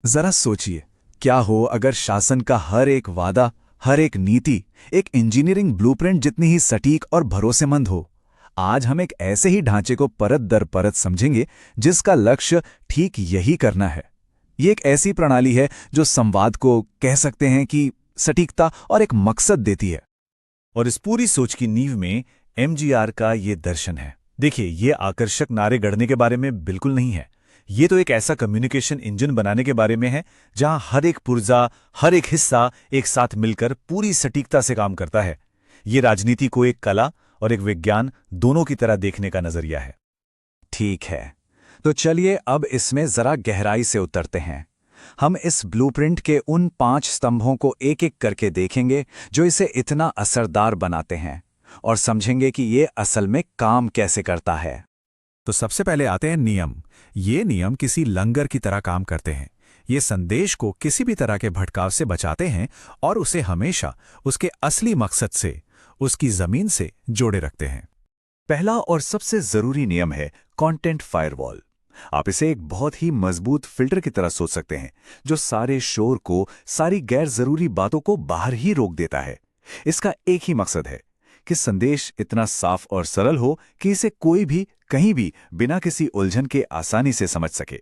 जरा सोचिए, क्या हो अगर शासन का हर एक वादा, हर एक नीति एक इंजीनियरिंग ब्लूप्रिंट जितनी ही सटीक और भरोसेमंद हो। आज हम एक ऐसे ही ढांचे को परत दर परत समझेंगे जिसका लक्ष्य ठीक यही करना है। ये एक ऐसी प्रणाली है जो संवाद को कह सकते हैं कि सटीकता और एक मकसद देती है। और इस पूरी सोच की नींव में एमजीआर का ये दर्शन है। देखिए, ये आकर्षक नारे गढ़ने के बारे में बिल्कुल नहीं है। ये तो एक ऐसा कम्युनिकेशन इंजन बनाने के बारे में है जहां हर एक पुर्जा, हर एक हिस्सा एक साथ मिलकर पूरी सटीकता से काम करता है। ये राजनीति को एक कला और एक विज्ञान दोनों की तरह देखने का नजरिया है। ठीक है, तो चलिए अब इसमें जरा गहराई से उतरते हैं। हम इस ब्लूप्रिंट के उन 5 स्तंभों को एक एक करके देखेंगे जो इसे इतना असरदार बनाते हैं, और समझेंगे कि ये असल में काम कैसे करता है। तो सबसे पहले आते हैं नियम। ये नियम किसी लंगर की तरह काम करते हैं। ये संदेश को किसी भी तरह के भटकाव से बचाते हैं और उसे हमेशा उसके असली मकसद से, उसकी जमीन से जोड़े रखते हैं। पहला और सबसे जरूरी नियम है कंटेंट फायरवॉल। आप इसे एक बहुत ही मजबूत फिल्टर की तरह सोच सकते हैं जो सारे शोर को, सारी गैर जरूरी बातों को बाहर ही रोक देता है। इसका एक ही मकसद है कि संदेश इतना साफ और सरल हो कि इसे कोई भी कहीं भी बिना किसी उलझन के आसानी से समझ सके।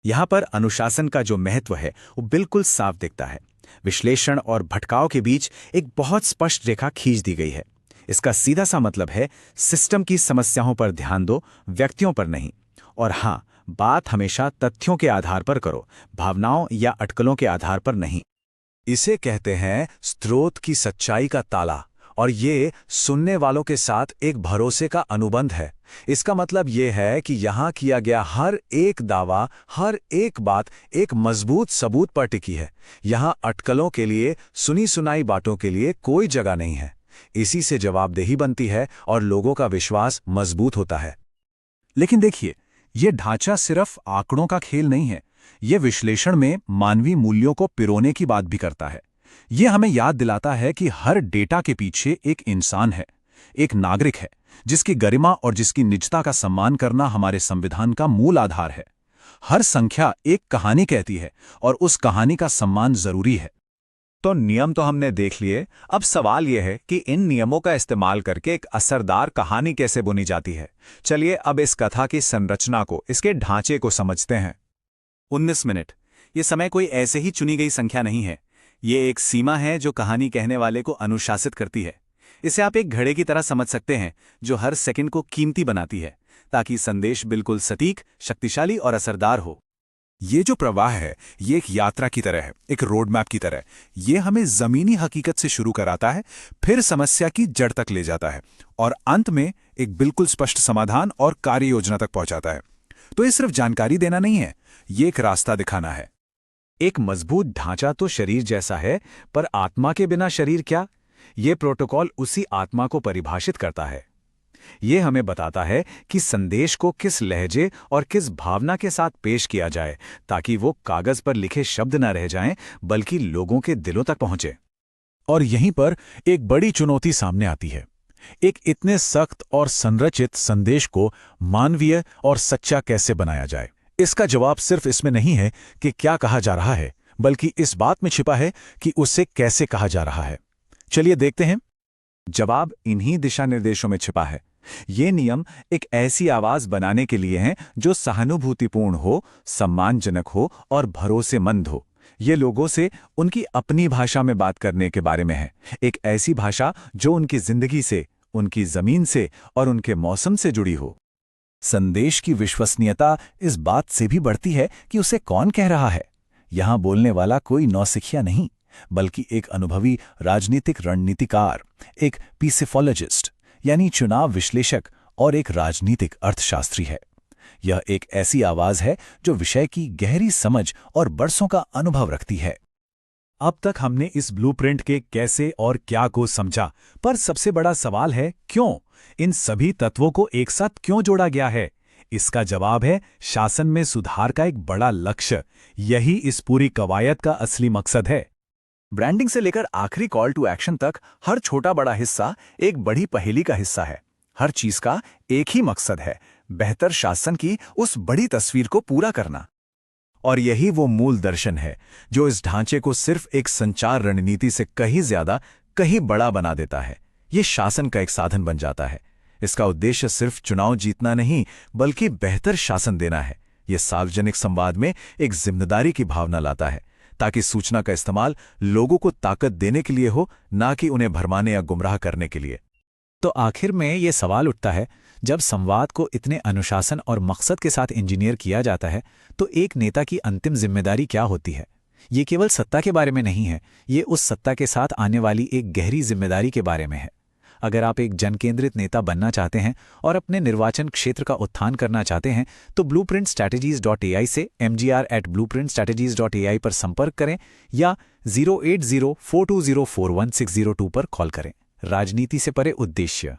यहां पर अनुशासन का जो महत्व है वो बिल्कुल साफ दिखता है। विश्लेषण और भटकाव के बीच एक बहुत स्पष्ट रेखा खींच दी गई है। इसका सीधा सा मतलब है, सिस्टम की समस्याओं पर ध्यान दो, व्यक्तियों पर नहीं। और हां, बात हमेशा तथ्यों के आधार पर करो, भावनाओं या अटकलों के आधार पर नहीं। इसे कहते हैं स्रोत की सच्चाई का ताला, और ये सुनने वालों के साथ एक भरोसे का अनुबंध है। इसका मतलब ये है कि यहाँ किया गया हर एक दावा, हर एक बात एक मजबूत सबूत पर टिकी है। यहाँ अटकलों के लिए, सुनी सुनाई बातों के लिए कोई जगह नहीं है। इसी से जवाबदेही बनती है और लोगों का विश्वास मजबूत होता है। लेकिन देखिए, ये ढांचा सिर्फ आंकड़ों का खेल नहीं है। ये विश्लेषण में मानवीय मूल्यों को पिरोने की बात भी करता है। ये हमें याद दिलाता है कि हर डेटा के पीछे एक इंसान है, एक नागरिक है, जिसकी गरिमा और जिसकी निजता का सम्मान करना हमारे संविधान का मूल आधार है। हर संख्या एक कहानी कहती है और उस कहानी का सम्मान जरूरी है। तो नियम तो हमने देख लिए। अब सवाल यह है कि इन नियमों का इस्तेमाल करके एक असरदार कहानी कैसे बुनी जाती है। चलिए अब इस कथा की संरचना को, इसके ढांचे को समझते हैं। 19 मिनट, ये समय कोई ऐसे ही चुनी गई संख्या नहीं है। ये एक सीमा है जो कहानी कहने वाले को अनुशासित करती है। इसे आप एक घड़े की तरह समझ सकते हैं जो हर सेकंड को कीमती बनाती है ताकि संदेश बिल्कुल सटीक, शक्तिशाली और असरदार हो। ये जो प्रवाह है, ये एक यात्रा की तरह है, एक रोड मैप की तरह। ये हमें जमीनी हकीकत से शुरू कराता है, फिर समस्या की जड़ तक ले जाता है और अंत में एक बिल्कुल स्पष्ट समाधान और कार्य योजना तक पहुंचाता है। तो ये सिर्फ जानकारी देना नहीं है, ये एक रास्ता दिखाना है। एक मजबूत ढांचा तो शरीर जैसा है, पर आत्मा के बिना शरीर क्या? ये प्रोटोकॉल उसी आत्मा को परिभाषित करता है। ये हमें बताता है कि संदेश को किस लहजे और किस भावना के साथ पेश किया जाए ताकि वो कागज पर लिखे शब्द न रह जाएं, बल्कि लोगों के दिलों तक पहुंचे। और यहीं पर एक बड़ी चुनौती सामने आती है। एक इतने सख्त और संरचित संदेश को मानवीय और सच्चा कैसे बनाया जाए? इसका जवाब सिर्फ इसमें नहीं है कि क्या कहा जा रहा है, बल्कि इस बात में छिपा है कि उसे कैसे कहा जा रहा है। चलिए देखते हैं। जवाब इन्हीं दिशा निर्देशों में छिपा है। ये नियम एक ऐसी आवाज बनाने के लिए हैं जो सहानुभूतिपूर्ण हो, सम्मानजनक हो और भरोसेमंद हो। ये लोगों से उनकी अपनी भाषा में बात करने के बारे में है, एक ऐसी भाषा जो उनकी जिंदगी से, उनकी जमीन से और उनके मौसम से जुड़ी हो। संदेश की विश्वसनीयता इस बात से भी बढ़ती है कि उसे कौन कह रहा है। यहां बोलने वाला कोई नौसिखिया नहीं, बल्कि एक अनुभवी राजनीतिक रणनीतिकार, एक पीसेफोलॉजिस्ट यानी चुनाव विश्लेषक और एक राजनीतिक अर्थशास्त्री है। यह एक ऐसी आवाज है जो विषय की गहरी समझ और बरसों का अनुभव रखती है। अब तक हमने इस ब्लूप्रिंट के कैसे और क्या को समझा, पर सबसे बड़ा सवाल है क्यों? इन सभी तत्वों को एक साथ क्यों जोड़ा गया है? इसका जवाब है शासन में सुधार का एक बड़ा लक्ष्य। यही इस पूरी कवायद का असली मकसद है। ब्रांडिंग से लेकर आखिरी कॉल टू एक्शन तक हर छोटा बड़ा हिस्सा एक बड़ी पहेली का हिस्सा है। हर चीज का एक ही मकसद है, बेहतर शासन की उस बड़ी तस्वीर को पूरा करना। और यही वो मूल दर्शन है जो इस ढांचे को सिर्फ एक संचार रणनीति से कहीं ज्यादा, कहीं बड़ा बना देता है। ये शासन का एक साधन बन जाता है। इसका उद्देश्य सिर्फ चुनाव जीतना नहीं, बल्कि बेहतर शासन देना है। ये सार्वजनिक संवाद में एक जिम्मेदारी की भावना लाता है, ताकि सूचना का इस्तेमाल लोगों को ताकत देने के लिए हो, ना कि उन्हें भरमाने या गुमराह करने के लिए। तो आखिर में ये सवाल उठता है, जब संवाद को इतने अनुशासन और मकसद के साथ इंजीनियर किया जाता है, तो एक नेता की अंतिम जिम्मेदारी क्या होती है? ये केवल सत्ता के बारे में नहीं है, ये उस सत्ता के साथ आने वाली एक गहरी जिम्मेदारी के बारे में है। अगर आप एक जनकेंद्रित नेता बनना चाहते हैं और अपने निर्वाचन क्षेत्र का उत्थान करना चाहते हैं, तो blueprintstrategies.ai से mgr@blueprintstrategies.ai पर संपर्क करें या 08042041602 पर कॉल करें। राजनीति से परे उद्देश्य।